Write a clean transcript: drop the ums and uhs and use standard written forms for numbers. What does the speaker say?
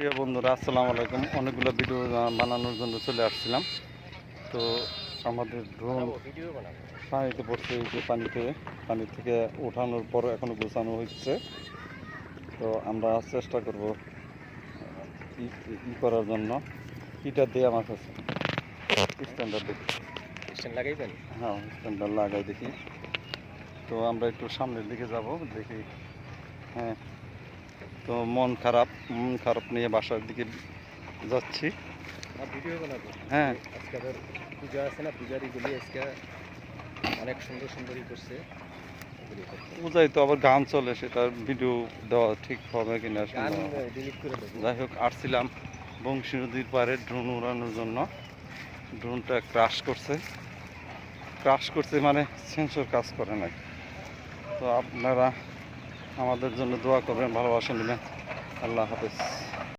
প্রিয় বন্ধুরা, আসসালামু আলাইকুম। অনেকগুলো ভিডিও বানানোর জন্য চলে আসছিলাম। তো আমাদের ড্রোন পানিতে পড়ছে, এই যে পানি থেকে ওঠানোর পর এখনো গোছানো হচ্ছে। তো আমরা চেষ্টা করব করার জন্য। ইটা দিয়ে আমার কাছে স্ট্যান্ডার্ড দেখি, স্ট্যান্ড লাগাইবেন? হ্যাঁ স্ট্যান্ডার্ড লাগাই দেখি। তো আমরা একটু সামনের দিকে যাব, দেখি। হ্যাঁ, তো মন খারাপ নিয়ে বাসার দিকে যাচ্ছি। ভিডিও বানাবো। হ্যাঁ, আজকে আবার পূজা আছে না, পূজার এগুলি আজকে অনেক সুন্দর সুন্দরই করছে। পূজায় তো আবার গান চলে, সেটা ভিডিও দেওয়া ঠিক হবে কিনা। গান ডিলিট করে দেবো। যাই হোক, আসছিলাম বংশী নদীর পাড়ে ড্রোন উড়ানোর জন্য। ড্রোনটা ক্রাশ করছে মানে সেন্সর কাজ করে না। তো আপনারা আমাদের জন্য দোয়া করবেন, ভালোবাসা নেবেন। আল্লাহ হাফেজ।